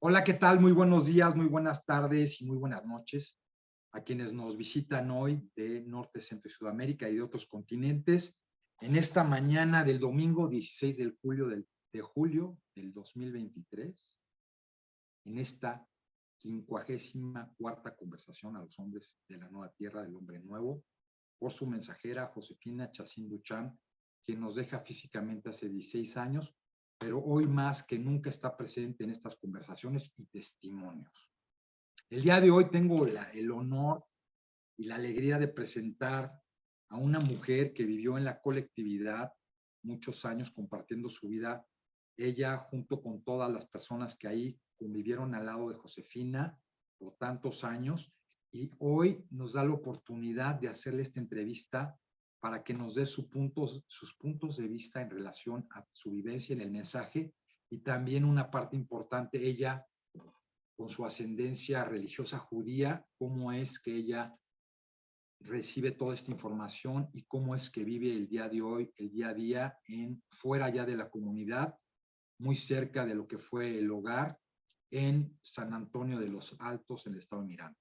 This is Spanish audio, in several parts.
Hola, ¿qué tal? Muy buenos días, muy buenas tardes y muy buenas noches a quienes nos visitan hoy de Norte, Centro y Sudamérica y de otros continentes en esta mañana del domingo 16 de julio del 2023, en esta 54ª conversación a los hombres de la nueva tierra del hombre nuevo, por su mensajera Josefina Chacín Duchamp, quien nos deja físicamente hace 16 años, pero hoy más que nunca está presente en estas conversaciones y testimonios. El día de hoy tengo el honor y la alegría de presentar a una mujer que vivió en la colectividad muchos años compartiendo su vida, ella junto con todas las personas que ahí convivieron al lado de Josefina por tantos años, y hoy nos da la oportunidad de hacerle esta entrevista para que nos dé sus puntos de vista en relación a su vivencia en el mensaje, y también una parte importante, ella con su ascendencia religiosa judía, cómo es que ella recibe toda esta información y cómo es que vive el día de hoy, el día a día, fuera ya de la comunidad, muy cerca de lo que fue el hogar en San Antonio de los Altos, en el estado de Miranda.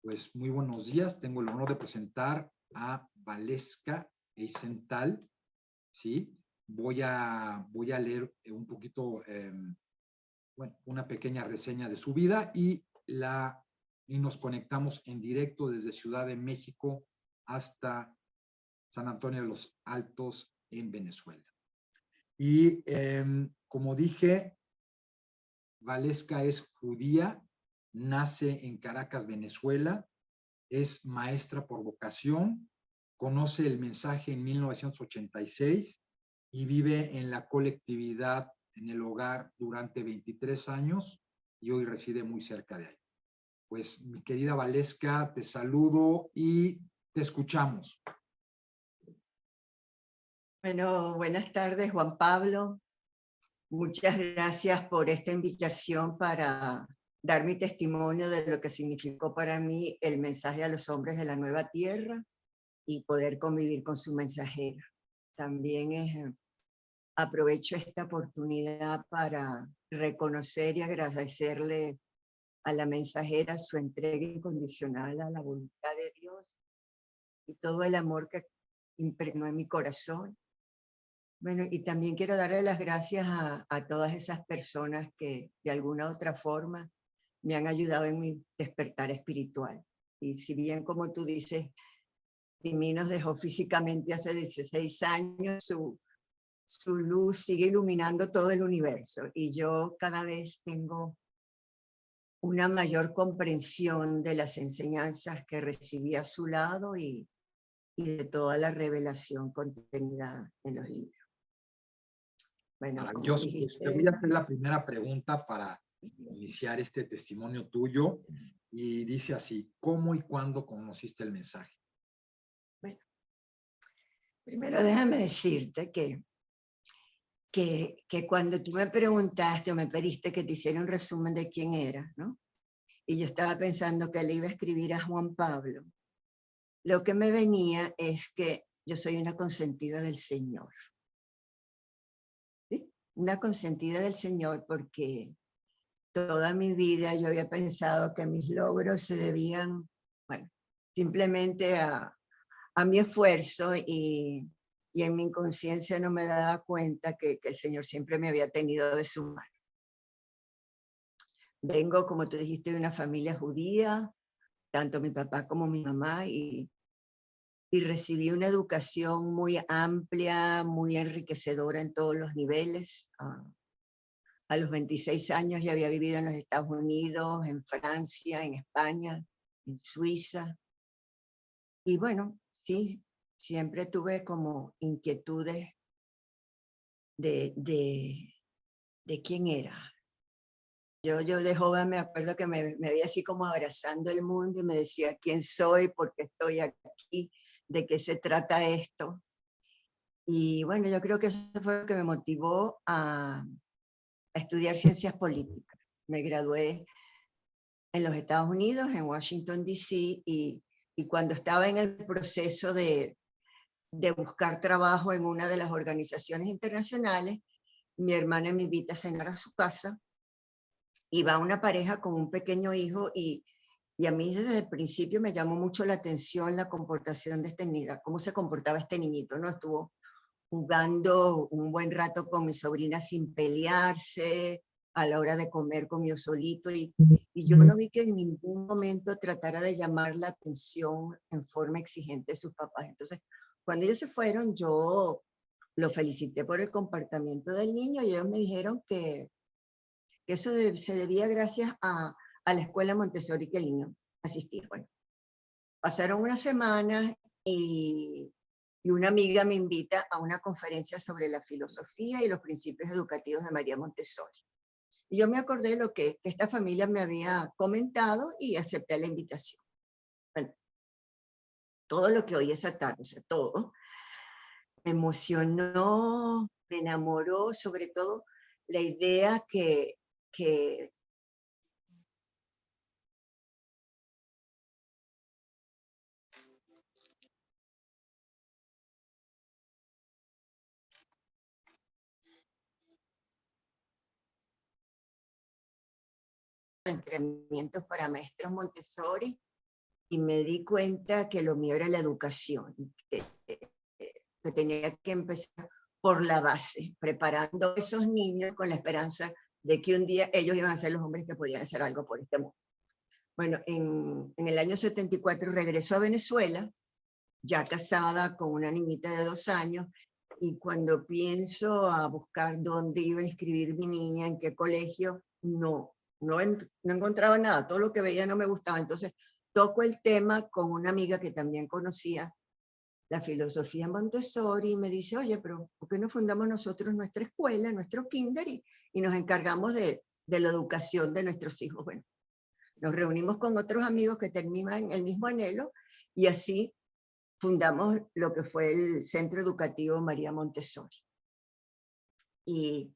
Pues muy buenos días, tengo el honor de presentar a Valeska Eisenthal, ¿sí? Voy a leer un poquito, bueno, una pequeña reseña de su vida y nos conectamos en directo desde Ciudad de México hasta San Antonio de los Altos en Venezuela. Y como dije, Valeska es judía, nace en Caracas, Venezuela, es maestra por vocación, conoce el mensaje en 1986 y vive en la colectividad, en el hogar durante 23 años y hoy reside muy cerca de ahí. Pues mi querida Valeska, te saludo y te escuchamos. Bueno, buenas tardes, Juan Pablo. Muchas gracias por esta invitación para dar mi testimonio de lo que significó para mí el mensaje a los hombres de la nueva tierra y poder convivir con su mensajera. También aprovecho esta oportunidad para reconocer y agradecerle a la mensajera su entrega incondicional a la voluntad de Dios y todo el amor que impregnó en mi corazón. Bueno, y también quiero darle las gracias a todas esas personas que de alguna u otra forma me han ayudado en mi despertar espiritual. Y si bien, como tú dices, Timmy nos dejó físicamente hace 16 años, su luz sigue iluminando todo el universo. Y yo cada vez tengo una mayor comprensión de las enseñanzas que recibí a su lado y de toda la revelación contenida en los libros. Bueno, como Maravilloso. Pues te dijiste, voy a hacer la primera pregunta para iniciar este testimonio tuyo y dice así, ¿cómo y cuándo conociste el mensaje? bueno, primero déjame decirte que cuando tú me preguntaste o me pediste que te hiciera un resumen de quién era, ¿no? Y yo estaba pensando que le iba a escribir a Juan Pablo, lo que me venía es que yo soy una consentida del Señor. ¿Sí? Una consentida del Señor porque toda mi vida yo había pensado que mis logros se debían, bueno, simplemente a mi esfuerzo y en mi inconsciencia no me daba cuenta que el Señor siempre me había tenido de su mano. Vengo, como tú dijiste, de una familia judía, tanto mi papá como mi mamá, y recibí una educación muy amplia, muy enriquecedora en todos los niveles. A los 26 años ya había vivido en los Estados Unidos, en Francia, en España, en Suiza. Y bueno, sí, siempre tuve como inquietudes de quién era. Yo de joven me acuerdo que me veía así como abrazando el mundo y me decía quién soy, por qué estoy aquí, de qué se trata esto. Y bueno, yo creo que eso fue lo que me motivó a estudiar ciencias políticas. Me gradué en los Estados Unidos, en Washington, D.C., y cuando estaba en el proceso de buscar trabajo en una de las organizaciones internacionales, mi hermana me invita a cenar a su casa y va una pareja con un pequeño hijo y a mí desde el principio me llamó mucho la atención la comportación de este niño, cómo se comportaba este niñito, ¿no? Estuvo jugando un buen rato con mi sobrina sin pelearse, a la hora de comer comió solito y yo no vi que en ningún momento tratara de llamar la atención en forma exigente de sus papás. Entonces, cuando ellos se fueron, yo lo felicité por el comportamiento del niño y ellos me dijeron que eso se debía gracias a la escuela Montessori que el niño asistía. Bueno, pasaron unas semanas y una amiga me invita a una conferencia sobre la filosofía y los principios educativos de María Montessori. Y yo me acordé de lo que esta familia me había comentado y acepté la invitación. Bueno, todo lo que oí esa tarde, o sea, todo, me emocionó, me enamoró, sobre todo la idea que entrenamientos para maestros Montessori y me di cuenta que lo mío era la educación, que tenía que empezar por la base, preparando a esos niños con la esperanza de que un día ellos iban a ser los hombres que podían hacer algo por este mundo. Bueno, en el año 74 regresó a Venezuela, ya casada con una niñita de 2 años, y cuando pienso a buscar dónde iba a inscribir mi niña, en qué colegio, no encontraba nada, todo lo que veía no me gustaba. Entonces toco el tema con una amiga que también conocía la filosofía Montessori y me dice, oye, pero ¿por qué no fundamos nosotros nuestra escuela, nuestro kinder y nos encargamos de la educación de nuestros hijos? Bueno, nos reunimos con otros amigos que terminan el mismo anhelo y así fundamos lo que fue el Centro Educativo María Montessori. Y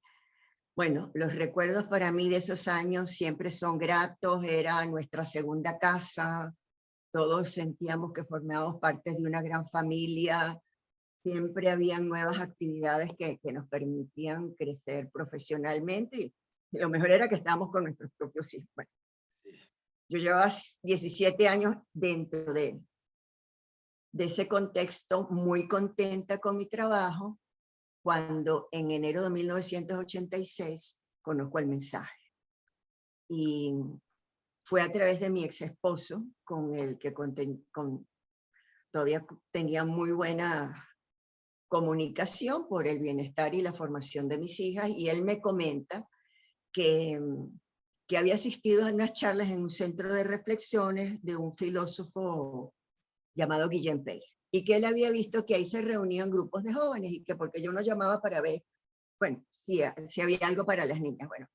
bueno, los recuerdos para mí de esos años siempre son gratos, era nuestra segunda casa, todos sentíamos que formábamos parte de una gran familia, siempre habían nuevas actividades que nos permitían crecer profesionalmente y lo mejor era que estábamos con nuestros propios hijos. Bueno, yo llevaba 17 años dentro de ese contexto, muy contenta con mi trabajo, cuando en enero de 1986 conozco el mensaje. Y fue a través de mi ex esposo, con el que todavía tenía muy buena comunicación por el bienestar y la formación de mis hijas, y él me comenta que había asistido a unas charlas en un centro de reflexiones de un filósofo llamado Guillem Pérez, y que él había visto que ahí se reunían grupos de jóvenes y que porque yo no llamaba para ver, bueno, si había algo para las niñas. Bueno,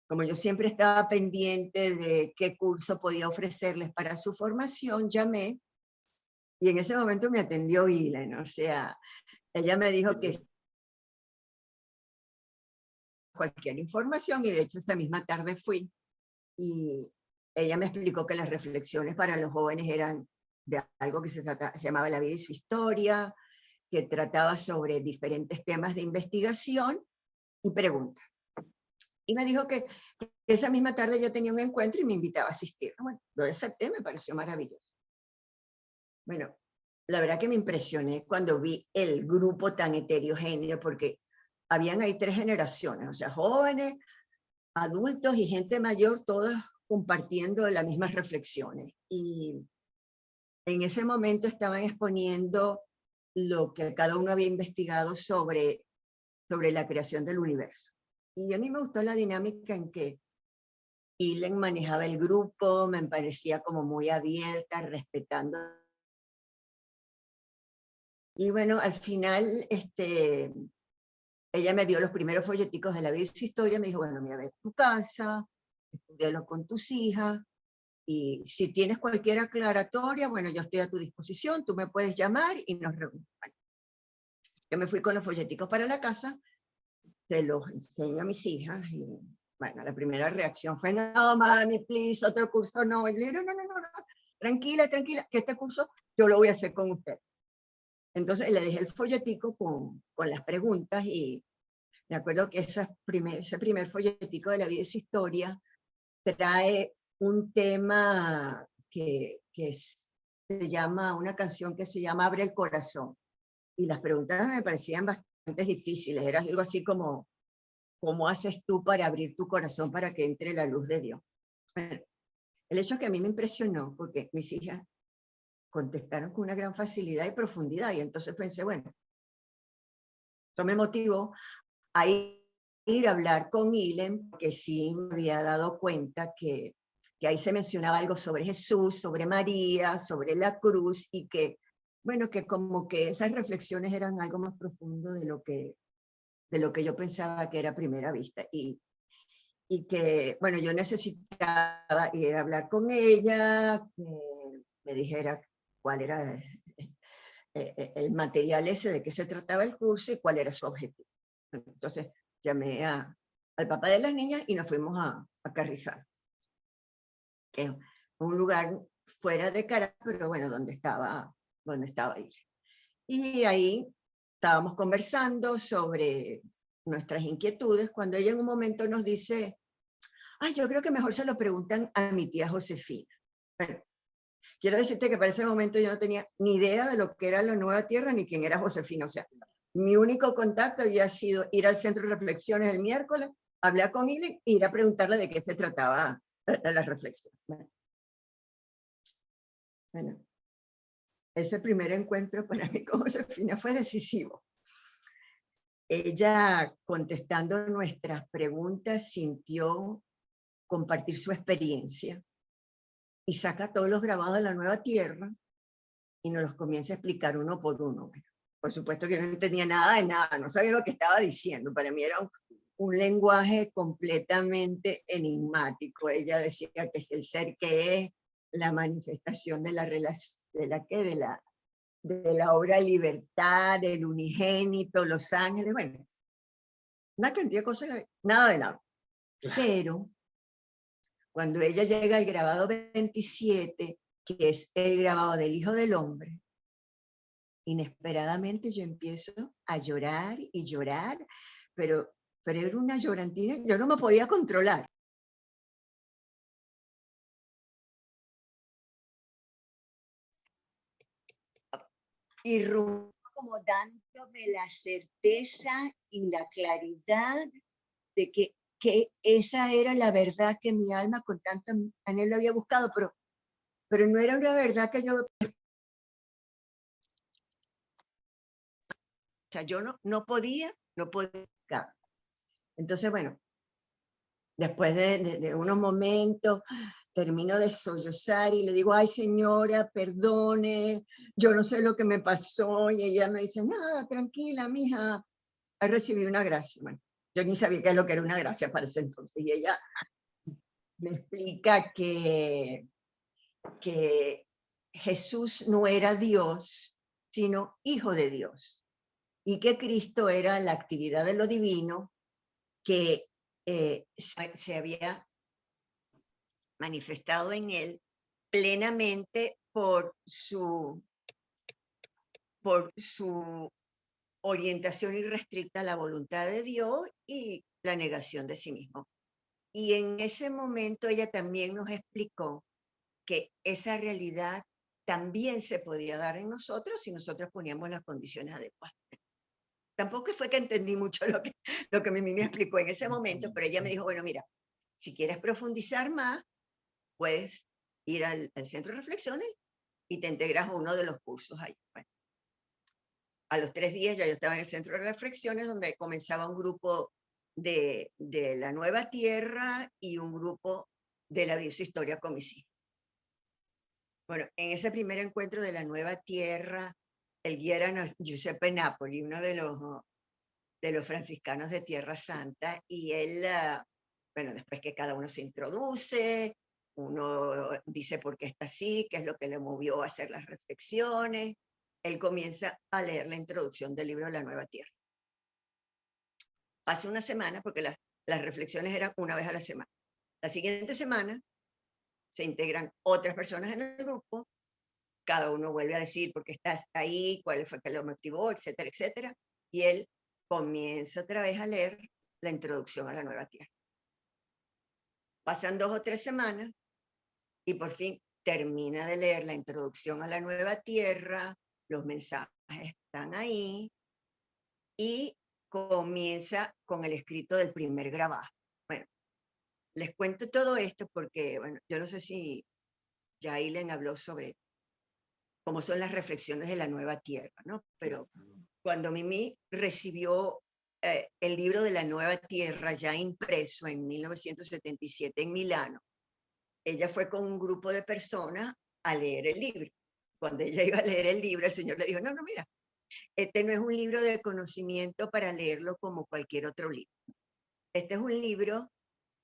como yo siempre estaba pendiente de qué curso podía ofrecerles para su formación, llamé y en ese momento me atendió Ilan, o sea, ella me dijo que cualquier información y de hecho esta misma tarde fui y ella me explicó que las reflexiones para los jóvenes eran de algo que se llamaba La vida y su historia, que trataba sobre diferentes temas de investigación y preguntas. Y me dijo que esa misma tarde ya tenía un encuentro y me invitaba a asistir. Bueno, lo acepté, me pareció maravilloso. Bueno, la verdad que me impresioné cuando vi el grupo tan heterogéneo, porque habían ahí 3 generaciones, o sea, jóvenes, adultos y gente mayor, todas compartiendo las mismas reflexiones. Y en ese momento estaban exponiendo lo que cada uno había investigado sobre la creación del universo. Y a mí me gustó la dinámica en que Ilan manejaba el grupo, me parecía como muy abierta, respetando. Y bueno, al final, ella me dio los primeros folleticos de La vida y su historia, me dijo, bueno, mira, ve a tu casa, estudialo con tus hijas, y si tienes cualquier aclaratoria, bueno, yo estoy a tu disposición, tú me puedes llamar y nos reunimos. Bueno, yo me fui con los folleticos para la casa, se los enseño a mis hijas y bueno, la primera reacción fue, no, mami, please, otro curso, no. Y le digo, no, tranquila, que este curso yo lo voy a hacer con usted. Entonces le dejé el folletico con las preguntas y me acuerdo que ese primer folletico de La vida y su historia trae un tema se llama, una canción que se llama Abre el Corazón. Y las preguntas me parecían bastante difíciles. Era algo así como, ¿cómo haces tú para abrir tu corazón para que entre la luz de Dios? Bueno, el hecho que a mí me impresionó, porque mis hijas contestaron con una gran facilidad y profundidad, y entonces pensé, bueno, eso me motivó a ir a hablar con Ilen, porque sí me había dado cuenta que ahí se mencionaba algo sobre Jesús, sobre María, sobre la cruz, y que, bueno, que como que esas reflexiones eran algo más profundo de lo que yo pensaba que era a primera vista. Y que, bueno, yo necesitaba ir a hablar con ella, que me dijera cuál era el material ese, de qué se trataba el curso y cuál era su objetivo. Entonces llamé al papá de las niñas y nos fuimos a Carrizal, que es un lugar fuera de Caracas, pero bueno, donde estaba ella. Y ahí estábamos conversando sobre nuestras inquietudes, cuando ella en un momento nos dice, ay, yo creo que mejor se lo preguntan a mi tía Josefina. Bueno, quiero decirte que para ese momento yo no tenía ni idea de lo que era la Nueva Tierra ni quién era Josefina. O sea, mi único contacto había sido ir al centro de reflexiones el miércoles, hablar con Ilen e ir a preguntarle de qué se trataba la reflexión. Bueno, ese primer encuentro para mí con Josefina fue decisivo. Ella, contestando nuestras preguntas, sintió compartir su experiencia y saca todos los grabados de la Nueva Tierra y nos los comienza a explicar uno por uno. Por supuesto que yo no entendía nada de nada, no sabía lo que estaba diciendo. Para mí era un lenguaje completamente enigmático. Ella decía que es el ser que es la manifestación de la relación, de la obra Libertad, del unigénito, los ángeles, bueno, una cantidad de cosas, nada de nada. Pero cuando ella llega al grabado 27, que es el grabado del Hijo del Hombre, inesperadamente yo empiezo a llorar y llorar, pero era una llorantina, yo no me podía controlar. Y como dándome la certeza y la claridad de que esa era la verdad que mi alma con tanto anhelo había buscado, pero no era una verdad que yo... O sea, yo no podía. Entonces, bueno, después de unos momentos, termino de sollozar y le digo, ay señora, perdone, yo no sé lo que me pasó. Y ella me dice, nada, tranquila, mija, he recibido una gracia. Bueno, yo ni sabía qué es lo que era una gracia para ese entonces. Y ella me explica que Jesús no era Dios, sino Hijo de Dios. Y que Cristo era la actividad de lo divino que se había manifestado en él plenamente por su orientación irrestricta a la voluntad de Dios y la negación de sí mismo. Y en ese momento ella también nos explicó que esa realidad también se podía dar en nosotros si nosotros poníamos las condiciones adecuadas. Tampoco fue que entendí mucho lo que Mimi me explicó en ese momento, pero ella me dijo, bueno, mira, si quieres profundizar más, puedes ir al centro de reflexiones y te integras a uno de los cursos ahí. Bueno, a los 3 días ya yo estaba en el centro de reflexiones, donde comenzaba un grupo de la Nueva Tierra y un grupo de la Biblia con mis hijos. Bueno, en ese primer encuentro de la Nueva Tierra, el guía era Giuseppe Napoli, uno de los franciscanos de Tierra Santa, y él, bueno, después que cada uno se introduce, uno dice por qué está así, qué es lo que le movió a hacer las reflexiones, él comienza a leer la introducción del libro La Nueva Tierra. Pasa una semana, porque las reflexiones eran una vez a la semana. La siguiente semana se integran otras personas en el grupo, cada uno vuelve a decir por qué estás ahí, cuál fue que lo motivó, etcétera, etcétera, y él comienza otra vez a leer la introducción a La Nueva Tierra. Pasan 2 o 3 semanas y por fin termina de leer la introducción a la nueva tierra, los mensajes están ahí y comienza con el escrito del primer grabado. Bueno, les cuento todo esto porque, bueno, yo no sé si ya Aileen habló sobre cómo son las reflexiones de la nueva tierra, ¿no? Pero cuando Mimi recibió el libro de la nueva tierra ya impreso en 1977 en Milano, ella fue con un grupo de personas a leer el libro. Cuando ella iba a leer el libro, el Señor le dijo, no, no, mira, este no es un libro de conocimiento para leerlo como cualquier otro libro. Este es un libro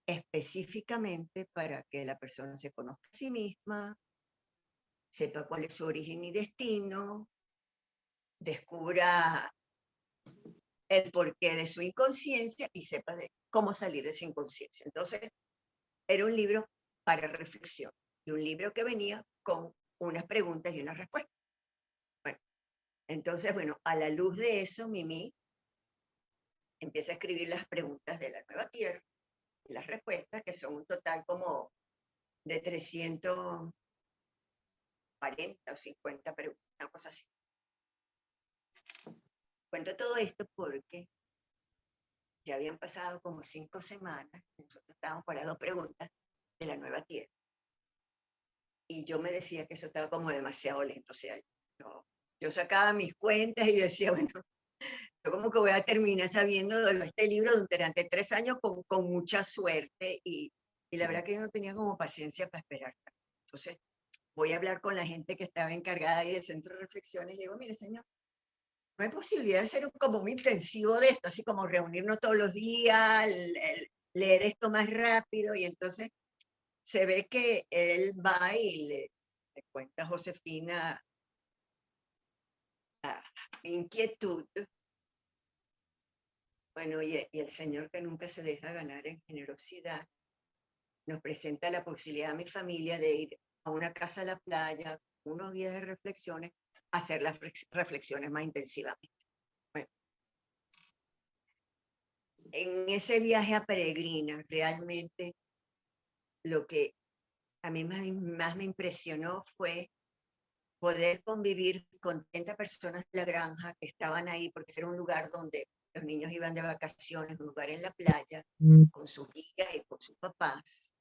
específicamente para que la persona se conozca a sí misma, sepa cuál es su origen y destino, descubra el porqué de su inconsciencia y sepa de cómo salir de esa inconsciencia. Entonces, era un libro para reflexión y un libro que venía con unas preguntas y unas respuestas. Bueno, entonces, bueno, a la luz de eso, Mimi empieza a escribir las preguntas de la nueva tierra y las respuestas, que son un total como de 340 o 50 preguntas, una cosa así. Cuento todo esto porque ya habían pasado como 5 semanas, nosotros estábamos por las 2 preguntas de la nueva tierra. Y yo me decía que eso estaba como demasiado lento, o sea, yo sacaba mis cuentas y decía, bueno, yo como que voy a terminar sabiendo este libro durante 3 años con mucha suerte y la verdad que yo no tenía como paciencia para esperar. Entonces, voy a hablar con la gente que estaba encargada ahí del centro de reflexiones y le digo, mire señor, no hay posibilidad de hacer como un intensivo de esto, así como reunirnos todos los días, leer esto más rápido y entonces se ve que él va y le cuenta a Josefina inquietud. Bueno, y el Señor que nunca se deja ganar en generosidad, nos presenta la posibilidad a mi familia de ir a una casa a la playa, unos días de reflexiones, a hacer las reflexiones más intensivamente. Bueno, en ese viaje a Peregrina, realmente lo que a mí más me impresionó fue poder convivir con 30 personas de la granja que estaban ahí, porque era un lugar donde los niños iban de vacaciones, un lugar en la playa, con sus guías y con sus papás,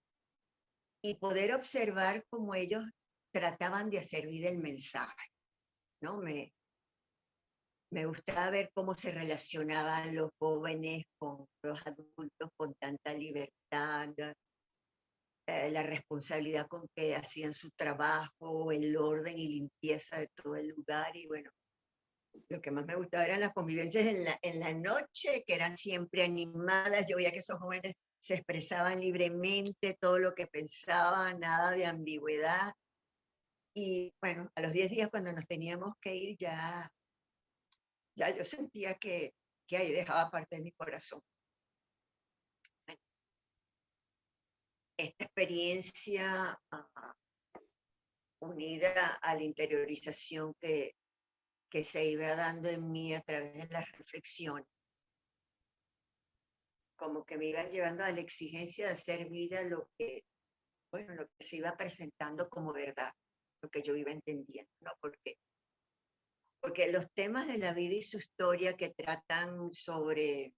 y poder observar cómo ellos trataban de hacer vida el mensaje, ¿no? Me gustaba ver cómo se relacionaban los jóvenes con los adultos con tanta libertad, la responsabilidad con que hacían su trabajo, el orden y limpieza de todo el lugar. Y bueno, lo que más me gustaba eran las convivencias en la noche, que eran siempre animadas. Yo veía que esos jóvenes se expresaban libremente todo lo que pensaban, nada de ambigüedad. Y bueno, a los 10 días cuando nos teníamos que ir, ya yo sentía que ahí dejaba parte de mi corazón. Bueno, esta experiencia unida a la interiorización que se iba dando en mí a través de la reflexión, como que me iban llevando a la exigencia de hacer vida lo que se iba presentando como verdad, lo que yo iba entendiendo, ¿no? Porque los temas de la vida y su historia que tratan sobre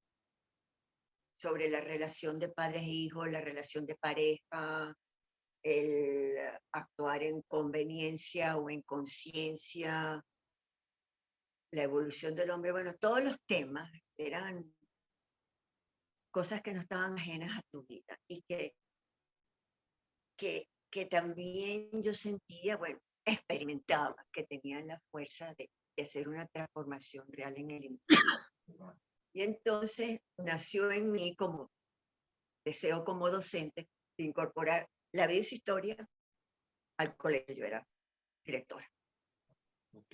la relación de padres e hijos, la relación de pareja, el actuar en conveniencia o en conciencia, la evolución del hombre, bueno, todos los temas eran cosas que no estaban ajenas a tu vida y que también yo sentía, bueno, experimentaba que tenían la fuerza de hacer una transformación real en el individuo. Y entonces nació en mí como deseo como docente de incorporar la vida y su historia al colegio. Yo era directora.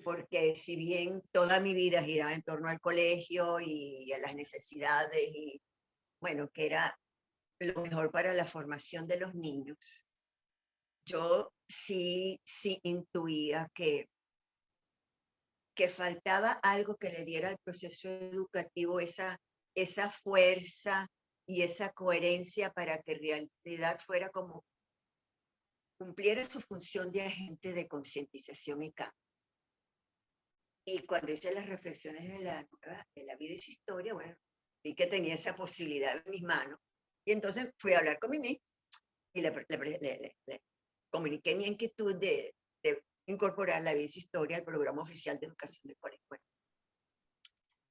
Porque si bien toda mi vida giraba en torno al colegio y a las necesidades y bueno, que era lo mejor para la formación de los niños, yo sí intuía que faltaba algo que le diera al proceso educativo esa fuerza y esa coherencia para que en realidad fuera como cumpliera su función de agente de concientización y cambio. Y cuando hice las reflexiones de la vida y su historia, bueno, vi que tenía esa posibilidad en mis manos. Y entonces fui a hablar con Mimi y le comuniqué mi inquietud de incorporar la vida y su historia al programa oficial de educación de colegio. Bueno,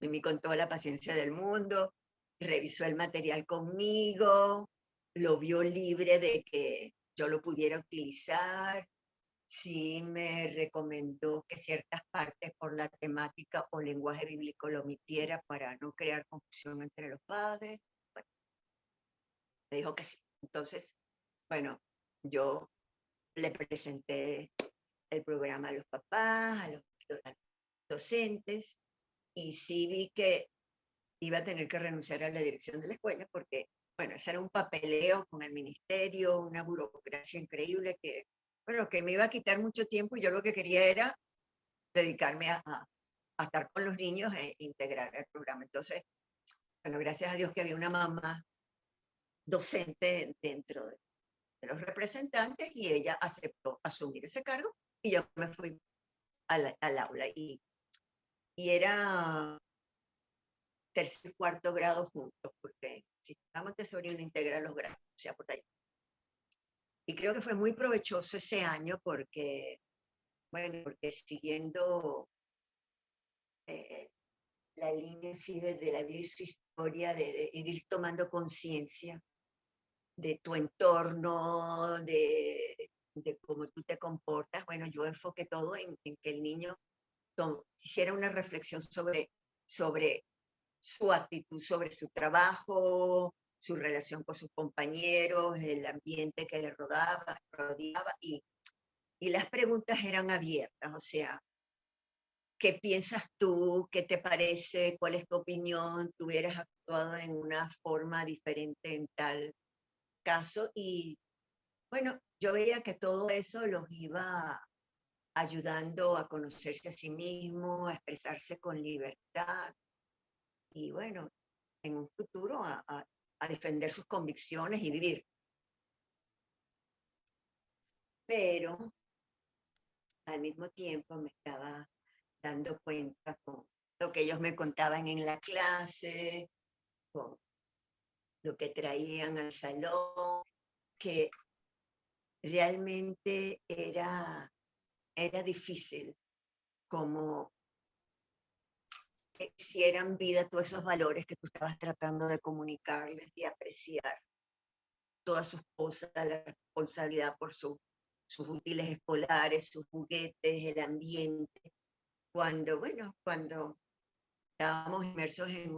Mimi con toda la paciencia del mundo, revisó el material conmigo, lo vio libre de que yo lo pudiera utilizar. Sí me recomendó que ciertas partes por la temática o lenguaje bíblico lo omitiera para no crear confusión entre los padres. Bueno, me dijo que sí. Entonces, bueno, yo le presenté el programa a los papás, a los docentes, y sí vi que iba a tener que renunciar a la dirección de la escuela porque, bueno, ese era un papeleo con el ministerio, una burocracia increíble que, bueno, que me iba a quitar mucho tiempo y yo lo que quería era dedicarme a estar con los niños e integrar el programa. Entonces, bueno, gracias a Dios que había una mamá docente dentro de los representantes y ella aceptó asumir ese cargo y yo me fui al aula y era tercer y cuarto grado juntos, porque si estamos Montessori uno integra los grados, o sea, por taller. Y creo que fue muy provechoso ese año porque, bueno, porque siguiendo la línea así de la vida y su historia, de ir tomando conciencia de tu entorno, de cómo tú te comportas, bueno, yo enfoqué todo en que el niño hiciera una reflexión sobre su actitud, sobre su trabajo, su relación con sus compañeros, el ambiente que le rodeaba y las preguntas eran abiertas, o sea, ¿qué piensas tú? ¿Qué te parece? ¿Cuál es tu opinión? ¿Tú hubieras actuado en una forma diferente en tal caso? Y bueno, yo veía que todo eso los iba ayudando a conocerse a sí mismo, a expresarse con libertad y bueno, en un futuro a defender sus convicciones y vivir. Pero al mismo tiempo me estaba dando cuenta con lo que ellos me contaban en la clase, con lo que traían al salón, que realmente era difícil como que hicieran vida todos esos valores que tú estabas tratando de comunicarles y apreciar todas sus cosas, la responsabilidad por sus útiles escolares, sus juguetes, el ambiente. Bueno, cuando estábamos inmersos en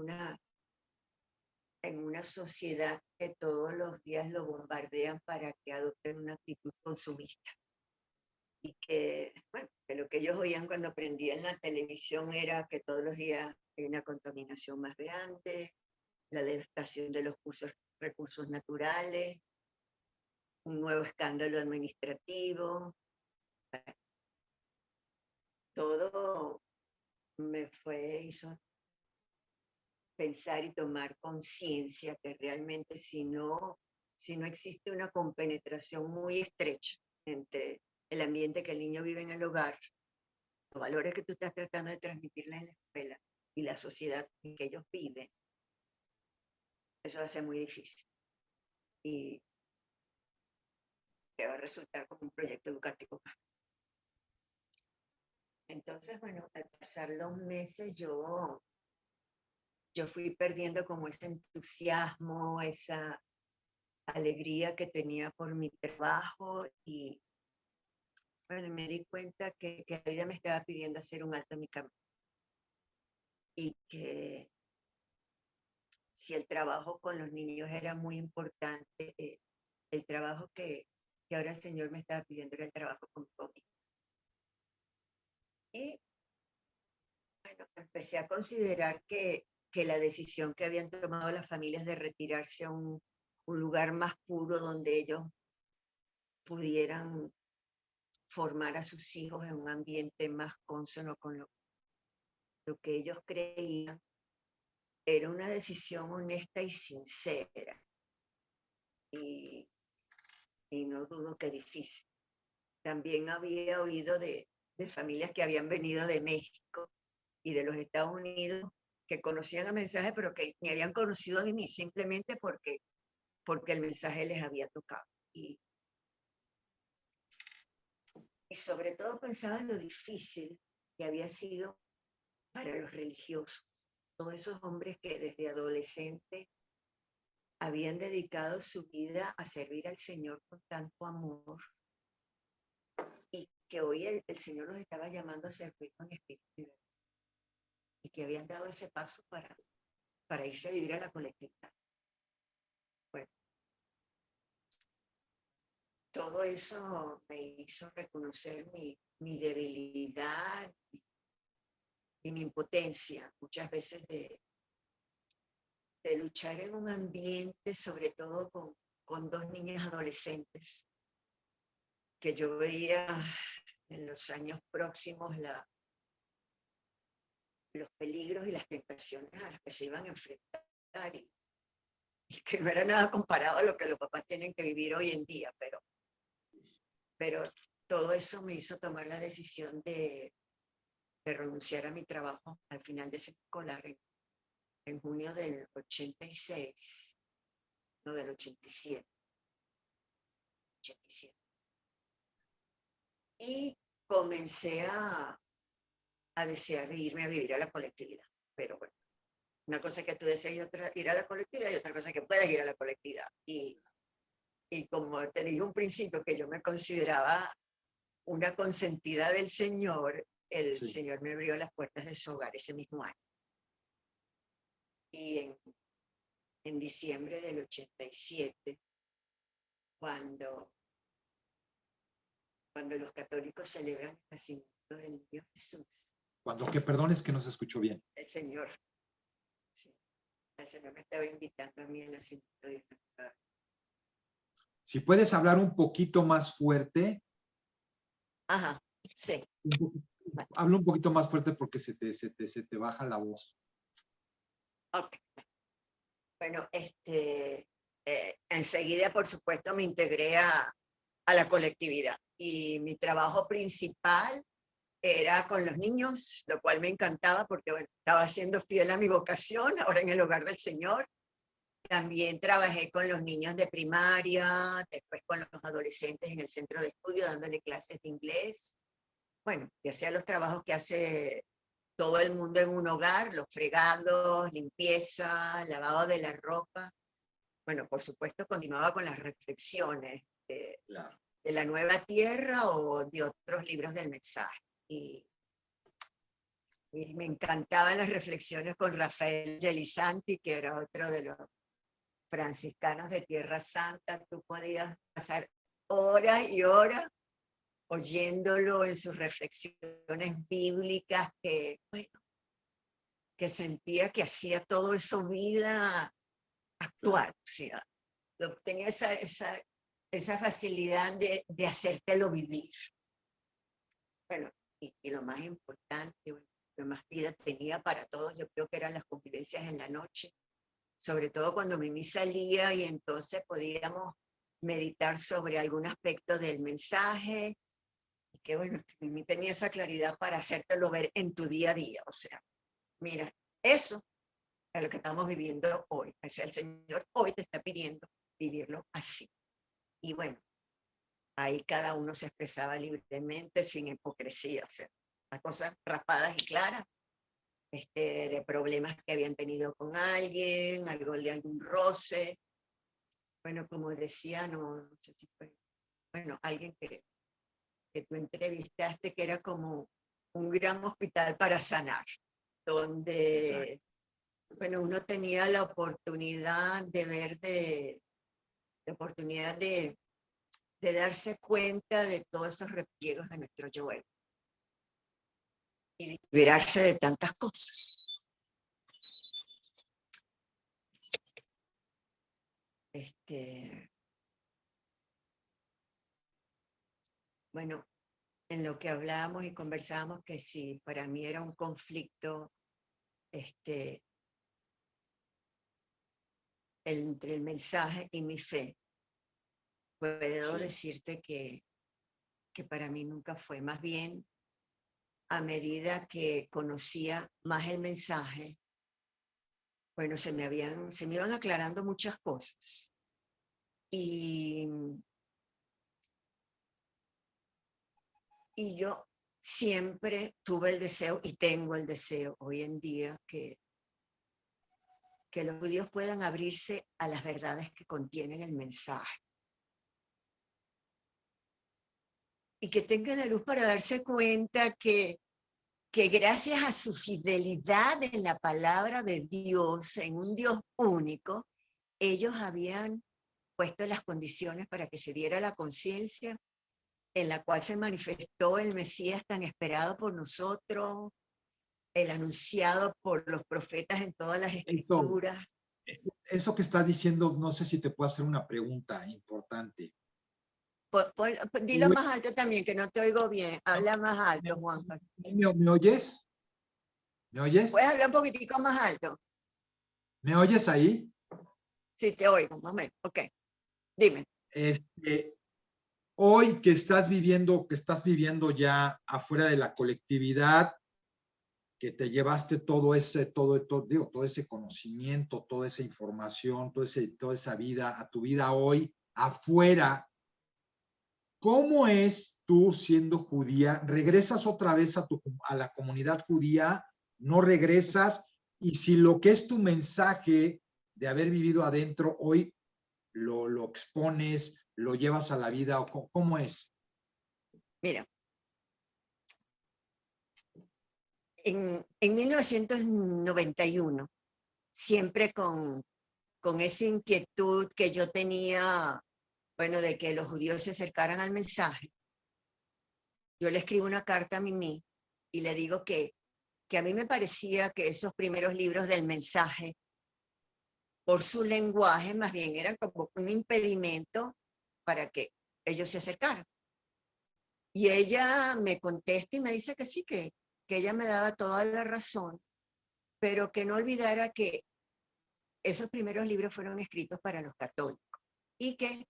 una sociedad que todos los días lo bombardean para que adopten una actitud consumista. Y que, bueno, que lo que ellos oían cuando prendían la televisión era que todos los días hay una contaminación más grande, la devastación de los recursos naturales, un nuevo escándalo administrativo. Todo hizo pensar y tomar conciencia que realmente si no existe una compenetración muy estrecha entre el ambiente que el niño vive en el hogar, los valores que tú estás tratando de transmitirle en la escuela y la sociedad en que ellos viven, eso va a ser muy difícil. Y que va a resultar como un proyecto educativo. Entonces, bueno, al pasar los meses yo fui perdiendo como ese entusiasmo, esa alegría que tenía por mi trabajo y bueno, me di cuenta que la vida me estaba pidiendo hacer un alto en mi camino y que si el trabajo con los niños era muy importante, el trabajo que ahora el Señor me estaba pidiendo era el trabajo conmigo. Y bueno, empecé a considerar que la decisión que habían tomado las familias de retirarse a un lugar más puro donde ellos pudieran formar a sus hijos en un ambiente más cónsono con lo que ellos creían, era una decisión honesta y sincera. Y no dudo que difícil. También había oído de familias que habían venido de México y de los Estados Unidos que conocían el mensaje, pero que ni habían conocido a mí simplemente porque el mensaje les había tocado. Y sobre todo pensaba en lo difícil que había sido para los religiosos, todos esos hombres que desde adolescentes habían dedicado su vida a servir al Señor con tanto amor, y que hoy el Señor los estaba llamando a servir con espíritu y verdad, y que habían dado ese paso para irse a vivir a la colectividad. Bueno, todo eso me hizo reconocer mi debilidad y mi impotencia, muchas veces de luchar en un ambiente, sobre todo con dos niñas adolescentes, que yo veía en los años próximos los peligros y las tentaciones a las que se iban a enfrentar, y que no era nada comparado a lo que los papás tienen que vivir hoy en día, pero todo eso me hizo tomar la decisión de renunciar a mi trabajo al final de ese escolar en junio del 86, no del 87. Y comencé a desear irme a vivir a la colectividad. Pero bueno, una cosa es que tú desees ir a la colectividad y otra cosa es que puedas ir a la colectividad. Y como te dije un principio, que yo me consideraba una consentida del Señor, el Sí. Señor me abrió las puertas de su hogar ese mismo año. Y en diciembre del 87, cuando los católicos celebran el nacimiento del niño Jesús. Cuando, que perdón, es que no se escuchó bien. El Señor, sí, el Señor me estaba invitando a mí al nacimiento de una. Si puedes hablar un poquito más fuerte. Ajá, sí. Habla un poquito más fuerte porque se te baja la voz. Ok. Bueno, enseguida, por supuesto, me integré a la colectividad, y mi trabajo principal era con los niños, lo cual me encantaba porque, bueno, estaba siendo fiel a mi vocación, ahora en el hogar del Señor. También trabajé con los niños de primaria, después con los adolescentes en el centro de estudio, dándole clases de inglés. Bueno, y hacía los trabajos que hace todo el mundo en un hogar, los fregados, limpieza, lavado de la ropa. Bueno, por supuesto, continuaba con las reflexiones Claro. de la Nueva Tierra o de otros libros del mensaje. Y me encantaban las reflexiones con Rafael Gelisanti, que era otro de los franciscanos de Tierra Santa. Tú podías pasar horas y horas oyéndolo en sus reflexiones bíblicas, que, bueno, que sentía que hacía todo eso vida actual. O sea, tenía esa facilidad de hacértelo vivir. Bueno, y lo más importante, lo más vida tenía para todos, yo creo que eran las convivencias en la noche, sobre todo cuando Mimi salía, y entonces podíamos meditar sobre algún aspecto del mensaje, y que bueno, Mimi tenía esa claridad para hacértelo ver en tu día a día. O sea, mira, eso es lo que estamos viviendo hoy. O sea, el Señor hoy te está pidiendo vivirlo así. Y bueno, ahí cada uno se expresaba libremente, sin hipocresía, o sea, las cosas raspadas y claras, de problemas que habían tenido con alguien, algo de algún roce. Bueno, como decía, no sé si fue, bueno, alguien que tú entrevistaste, que era como un gran hospital para sanar, donde, exacto, bueno, uno tenía la oportunidad de ver, la oportunidad de darse cuenta de todos esos repliegos de nuestro yo y liberarse de tantas cosas. Bueno, en lo que hablábamos y conversábamos, que sí, para mí era un conflicto entre el mensaje y mi fe, puedo Sí. decirte que para mí nunca fue. Más bien, a medida que conocía más el mensaje, bueno, se me iban aclarando muchas cosas. Y yo siempre tuve el deseo y tengo el deseo hoy en día que los judíos puedan abrirse a las verdades que contienen el mensaje. Y que tengan la luz para darse cuenta que gracias a su fidelidad en la palabra de Dios, en un Dios único, ellos habían puesto las condiciones para que se diera la conciencia en la cual se manifestó el Mesías tan esperado por nosotros, el anunciado por los profetas en todas las escrituras. Eso que estás diciendo, no sé si te puedo hacer una pregunta importante. Dilo más alto también, que no te oigo bien. Habla más alto, Juan. ¿Me oyes? ¿Me oyes? ¿Puedes hablar un poquitico más alto? ¿Me oyes ahí? Sí, te oigo, más o menos. Ok, dime. Hoy que estás viviendo ya afuera de la colectividad, que te llevaste todo ese conocimiento, toda esa información, toda esa vida, a tu vida hoy, afuera, ¿cómo es tú siendo judía? ¿Regresas otra vez a la comunidad judía? ¿No regresas? Y si lo que es tu mensaje de haber vivido adentro hoy lo expones, lo llevas a la vida, o ¿cómo es? Mira, en 1991, siempre con esa inquietud que yo tenía, bueno, de que los judíos se acercaran al mensaje, yo le escribo una carta a Mimi y le digo que a mí me parecía que esos primeros libros del mensaje, por su lenguaje, más bien eran como un impedimento para que ellos se acercaran. Y ella me contesta y me dice que sí, que ella me daba toda la razón, pero que no olvidara que esos primeros libros fueron escritos para los católicos y que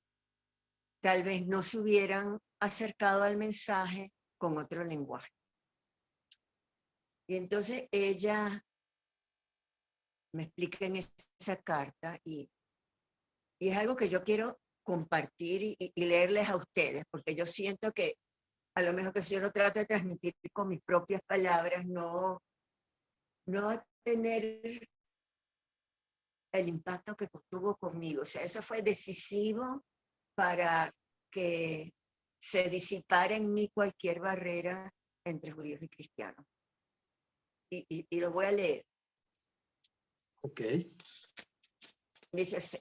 tal vez no se hubieran acercado al mensaje con otro lenguaje. Y entonces ella me explica en esa carta y es algo que yo quiero compartir y leerles a ustedes, porque yo siento que a lo mejor que si yo lo trato de transmitir con mis propias palabras, no va a tener el impacto que tuvo conmigo. O sea, eso fue decisivo para que se disipara en mí cualquier barrera entre judíos y cristianos. Y lo voy a leer. Ok. Dice así,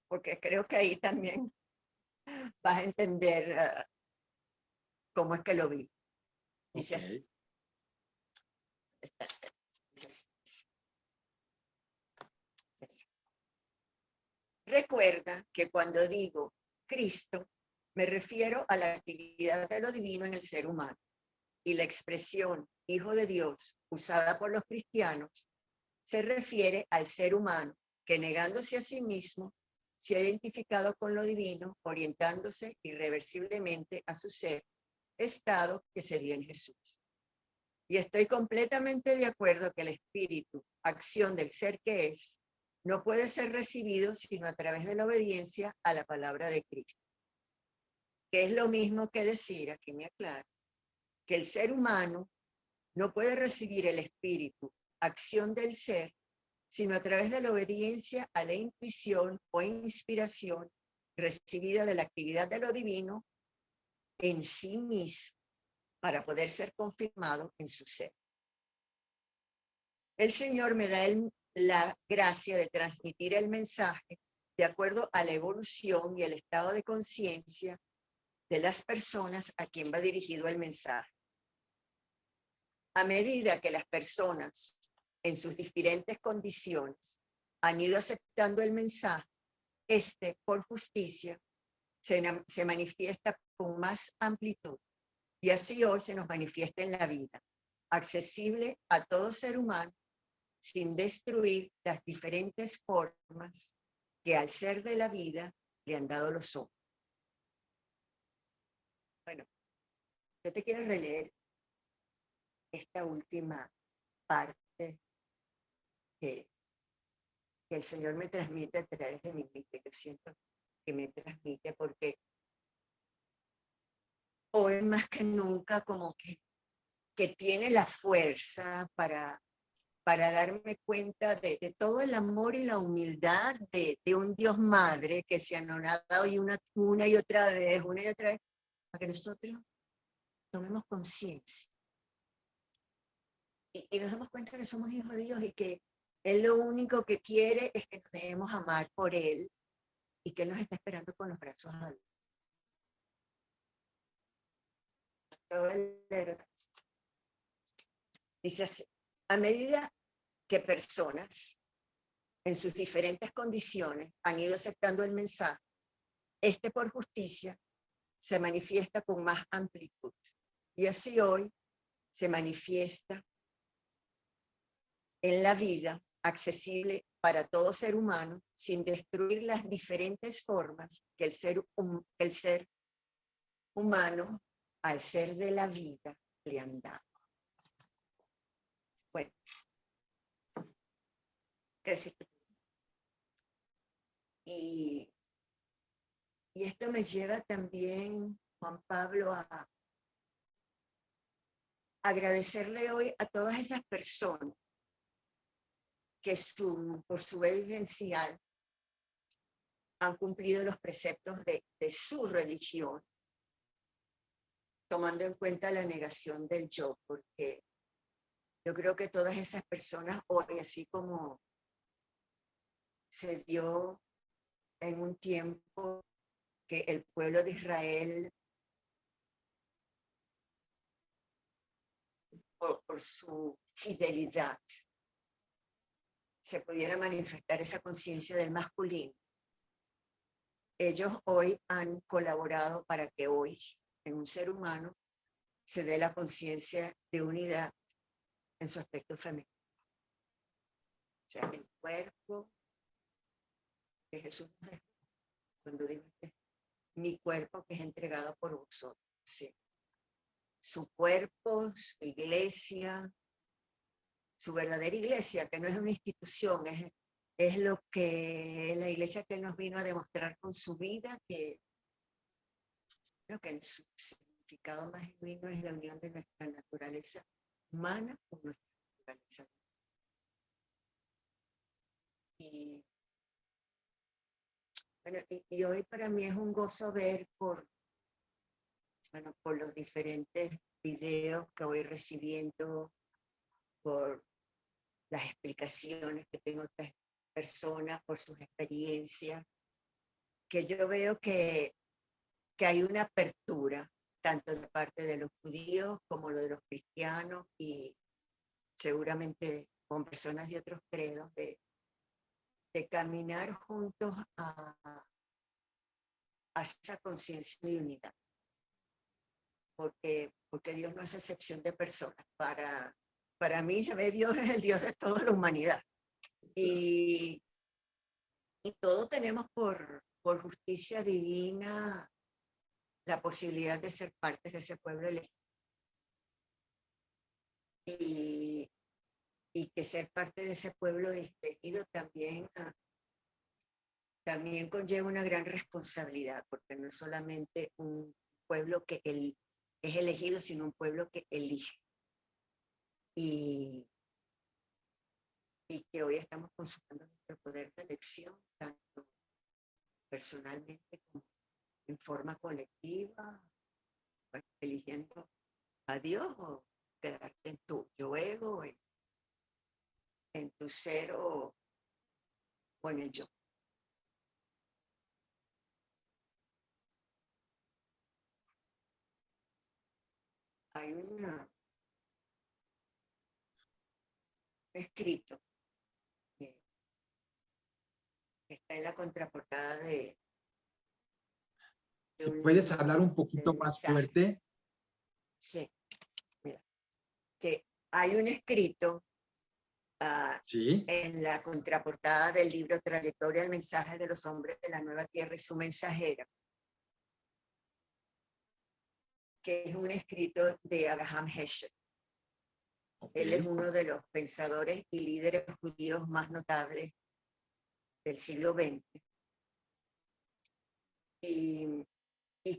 porque creo que ahí también vas a entender cómo es que lo vi. Dice así. Dice así. Recuerda que cuando digo Cristo, me refiero a la actividad de lo divino en el ser humano, y la expresión Hijo de Dios usada por los cristianos se refiere al ser humano que, negándose a sí mismo, se ha identificado con lo divino, orientándose irreversiblemente a su ser, estado que se dio en Jesús. Y estoy completamente de acuerdo que el espíritu, acción del ser que es, no puede ser recibido sino a través de la obediencia a la palabra de Cristo. Que es lo mismo que decir, aquí me aclaro, que el ser humano no puede recibir el espíritu, acción del ser, sino a través de la obediencia a la intuición o inspiración recibida de la actividad de lo divino en sí mismo para poder ser confirmado en su ser. El Señor me da la gracia de transmitir el mensaje de acuerdo a la evolución y el estado de conciencia de las personas a quien va dirigido el mensaje. A medida que las personas en sus diferentes condiciones han ido aceptando el mensaje, por justicia, se manifiesta con más amplitud y así hoy se nos manifiesta en la vida, accesible a todo ser humano sin destruir las diferentes formas que al ser de la vida le han dado los ojos. Bueno, yo te quiero releer esta última parte que el Señor me transmite a través de mi vida. Yo siento que me transmite porque hoy más que nunca como que tiene la fuerza para darme cuenta de todo el amor y la humildad de un Dios Madre que se anonada hoy una y otra vez, para que nosotros tomemos conciencia y nos damos cuenta que somos hijos de Dios y que Él lo único que quiere es que nos debemos amar por Él y que Él nos está esperando con los brazos abiertos. Dice así: a medida que personas en sus diferentes condiciones han ido aceptando el mensaje, por justicia se manifiesta con más amplitud. Y así hoy se manifiesta en la vida accesible para todo ser humano sin destruir las diferentes formas que el ser humano al ser de la vida le han dado. Bueno, ¿qué decir? Y esto me lleva también, Juan Pablo, a agradecerle hoy a todas esas personas que por su evidencial han cumplido los preceptos de su religión, tomando en cuenta la negación del yo, porque yo creo que todas esas personas hoy, así como se dio en un tiempo que el pueblo de Israel, por su fidelidad, se pudiera manifestar esa conciencia del masculino, ellos hoy han colaborado para que hoy en un ser humano se dé la conciencia de unidad en su aspecto femenino. O sea, el cuerpo que Jesús nos dejó, cuando dijo mi cuerpo que es entregado por vosotros. Sí. Su cuerpo, su iglesia, su verdadera iglesia, que no es una institución, es lo que la iglesia que él nos vino a demostrar con su vida, que creo que en su significado más genuino es la unión de nuestra naturaleza humana con nuestra naturaleza. Y, bueno, y hoy para mí es un gozo ver por los diferentes videos que voy recibiendo, por las explicaciones que tengo otras personas, por sus experiencias, que yo veo que hay una apertura, tanto de parte de los judíos como de los cristianos y seguramente con personas de otros credos, de caminar juntos a esa conciencia de unidad. Porque Dios no hace excepción de personas. Para mí, Dios es el Dios de toda la humanidad. Y todos tenemos por justicia divina la posibilidad de ser parte de ese pueblo elegido. Y que ser parte de ese pueblo elegido también conlleva una gran responsabilidad, porque no es solamente un pueblo que es elegido, sino un pueblo que elige. Y que hoy estamos consultando nuestro poder de elección, tanto personalmente como en forma colectiva, pues, eligiendo a Dios o quedarte en tu yo ego, en tu ser o en el yo. Hay un escrito que está en la contraportada de si puedes hablar un poquito más mensaje. fuerte. Sí, mira, que hay un escrito Sí. en la contraportada del libro Trayectoria del mensaje de los hombres de la nueva tierra y su mensajera, que es un escrito de Abraham Heschel. Okay. Él es uno de los pensadores y líderes judíos más notables del siglo XX. Y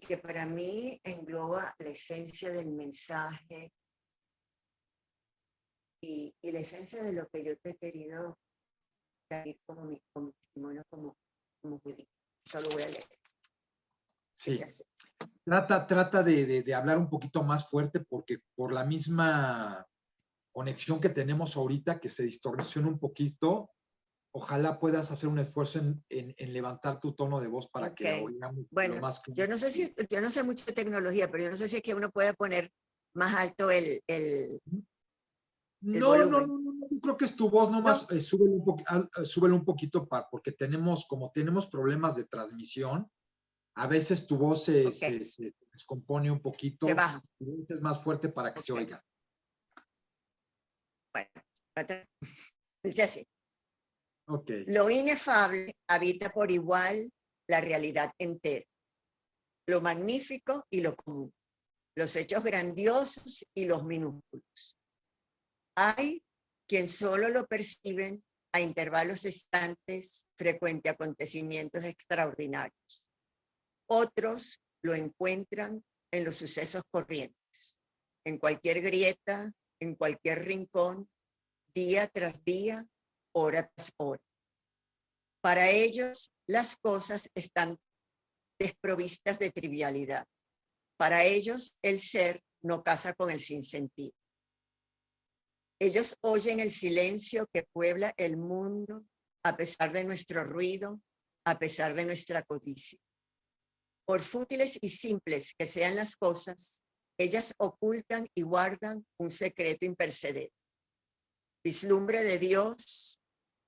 que para mí engloba la esencia del mensaje y la esencia de lo que yo te he querido dar como mi testimonio como judío. Esto lo voy a leer. Sí. Trata de hablar un poquito más fuerte porque por la misma conexión que tenemos ahorita, que se distorsiona un poquito, ojalá puedas hacer un esfuerzo en levantar tu tono de voz para que la oigamos bueno, lo más claro. yo no sé mucho de tecnología, pero yo no sé si es que uno puede poner más alto el volumen. No, yo creo que es tu voz nomás, no. Súbele un poquito porque como tenemos problemas de transmisión, a veces tu voz se descompone un poquito. Se baja. Es más fuerte para que se oiga. Bueno, dice así. Okay. Lo inefable habita por igual la realidad entera, lo magnífico y lo común, los hechos grandiosos y los minúsculos. Hay quien solo lo perciben a intervalos distantes frente a acontecimientos extraordinarios. Otros lo encuentran en los sucesos corrientes, en cualquier grieta, en cualquier rincón, día tras día, hora tras hora. Para ellos, las cosas están desprovistas de trivialidad. Para ellos, el ser no casa con el sinsentido. Ellos oyen el silencio que puebla el mundo a pesar de nuestro ruido, a pesar de nuestra codicia. Por fútiles y simples que sean las cosas, ellas ocultan y guardan un secreto impercedente. Vislumbre de Dios,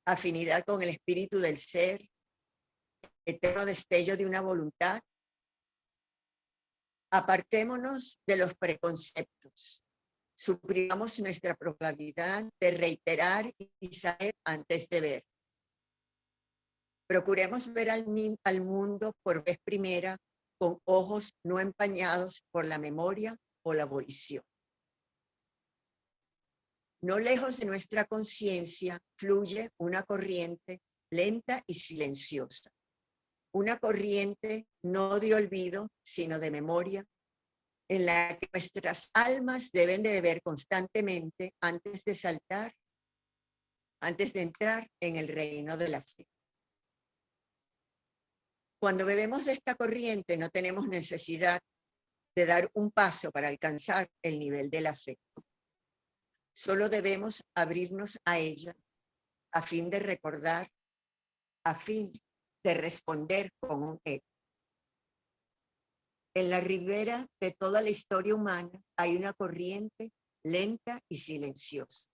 afinidad con el espíritu del ser, eterno destello de una voluntad. Apartémonos de los preconceptos. Suprimamos nuestra probabilidad de reiterar y saber antes de ver. Procuremos ver al mundo por vez primera con ojos no empañados por la memoria o la abolición. No lejos de nuestra conciencia fluye una corriente lenta y silenciosa. Una corriente no de olvido, sino de memoria, en la que nuestras almas deben de beber constantemente antes de entrar en el reino de la fe. Cuando bebemos de esta corriente no tenemos necesidad de dar un paso para alcanzar el nivel de la fe. Solo debemos abrirnos a ella a fin de recordar, a fin de responder con un eco. En la ribera de toda la historia humana hay una corriente lenta y silenciosa.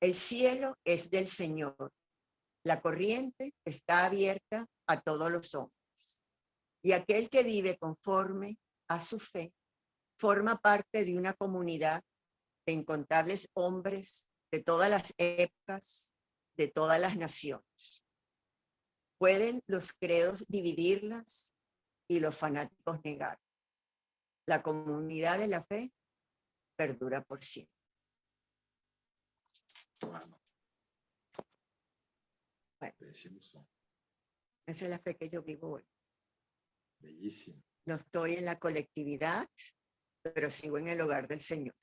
El cielo es del Señor. La corriente está abierta a todos los hombres. Y aquel que vive conforme a su fe forma parte de una comunidad de incontables hombres de todas las épocas, de todas las naciones. Pueden los credos dividirlas y los fanáticos negar. La comunidad de la fe perdura por siempre. Bueno, esa es la fe que yo vivo hoy. Bellísimo. No estoy en la colectividad, pero sigo en el hogar del Señor.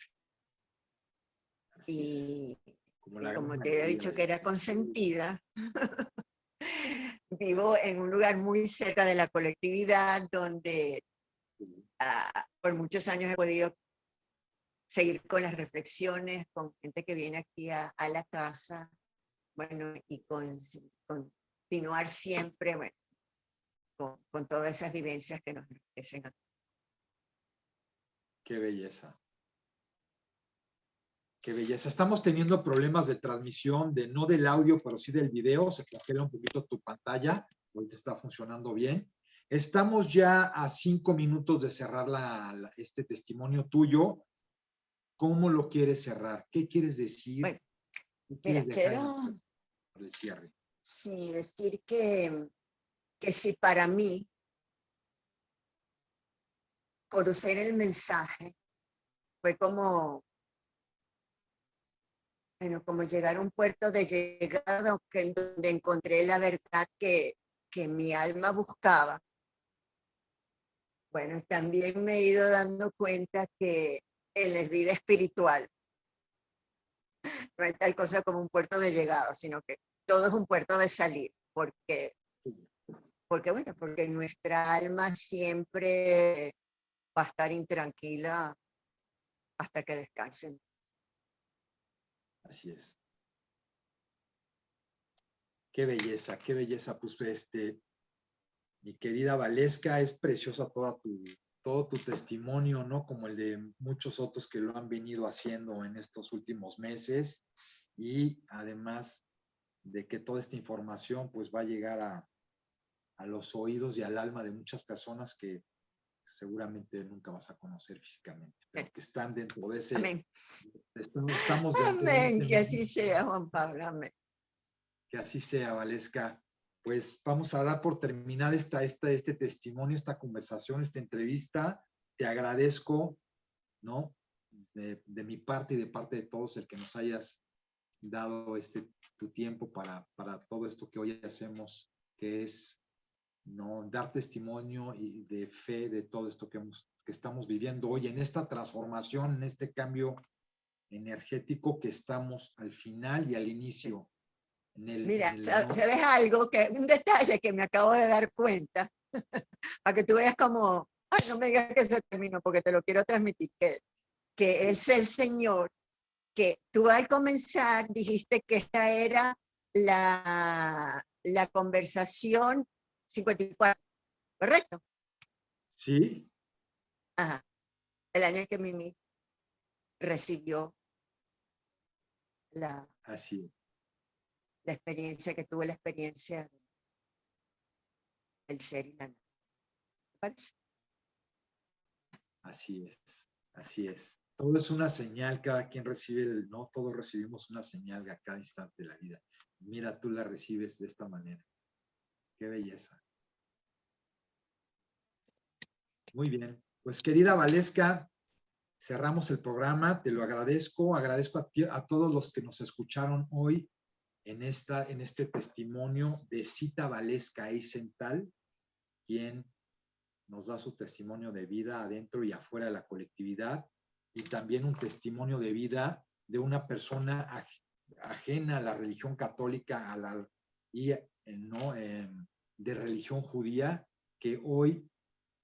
Y como te había dicho que era consentida, vivo en un lugar muy cerca de la colectividad donde por muchos años he podido seguir con las reflexiones, con gente que viene aquí a la casa, bueno, y continuar siempre, bueno, con todas esas vivencias que nos enriquecen. Qué belleza. Qué belleza. Estamos teniendo problemas de transmisión, no del audio, pero sí del video. Se congela un poquito tu pantalla. Ahorita está funcionando bien. Estamos ya a 5 minutos de cerrar este testimonio tuyo. ¿Cómo lo quieres cerrar? ¿Qué quieres decir? Bueno, ¿Qué mira, quieres dejar quiero para el cierre? sí, decir que si para mí conocer el mensaje fue como, bueno, como llegar a un puerto de llegada en donde encontré la verdad que mi alma buscaba. Bueno, también me he ido dando cuenta que en la vida espiritual no hay tal cosa como un puerto de llegada, sino que todo es un puerto de salir, porque nuestra alma siempre va a estar intranquila hasta que descansen. Así es. Qué belleza, qué belleza. Pues mi querida Valesca, es preciosa todo tu testimonio, ¿no? Como el de muchos otros que lo han venido haciendo en estos últimos meses. Y además de que toda esta información pues va a llegar a los oídos y al alma de muchas personas que seguramente nunca vas a conocer físicamente, pero que están dentro de ese, Amén. estamos dentro de Amén, ese que así mundo. sea, Juan Pablo, amén. Que así sea, Valesca. Pues vamos a dar por terminada este testimonio, esta conversación, esta entrevista. Te agradezco, ¿no? De mi parte y de parte de todos el que nos hayas dado tu tiempo para todo esto que hoy hacemos, que es, ¿no?, dar testimonio y de fe de todo esto que estamos viviendo hoy en esta transformación, en este cambio energético que estamos al final y al inicio. Mira, ¿no? ¿sabes algo? Un detalle que me acabo de dar cuenta, para que tú veas como, ay, no me digas que se terminó, porque te lo quiero transmitir, que es el Señor, que tú al comenzar dijiste que esta era la conversación 54, ¿correcto? Sí. Ajá, el año en que Mimi recibió la, Así es. la experiencia, que tuvo la experiencia del ser y la nada. ¿Te parece? Así es, así es. Todo es una señal, cada quien recibe, no todos recibimos una señal a cada instante de la vida. Mira, tú la recibes de esta manera. Qué belleza. Muy bien. Pues querida Valesca, cerramos el programa, te lo agradezco, agradezco a todos los que nos escucharon hoy en este testimonio de Zita Valesca Eisenthal, quien nos da su testimonio de vida adentro y afuera de la colectividad, y también un testimonio de vida de una persona ajena a la religión católica ¿no? De religión judía, que hoy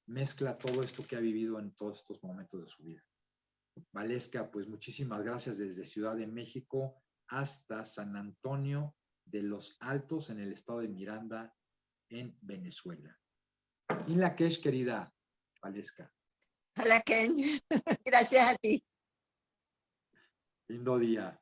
mezcla todo esto que ha vivido en todos estos momentos de su vida. Valesca, pues muchísimas gracias desde Ciudad de México hasta San Antonio de los Altos en el estado de Miranda, en Venezuela. In Lak'ech, querida Valesca. Hola, Ken. Gracias a ti. Lindo día.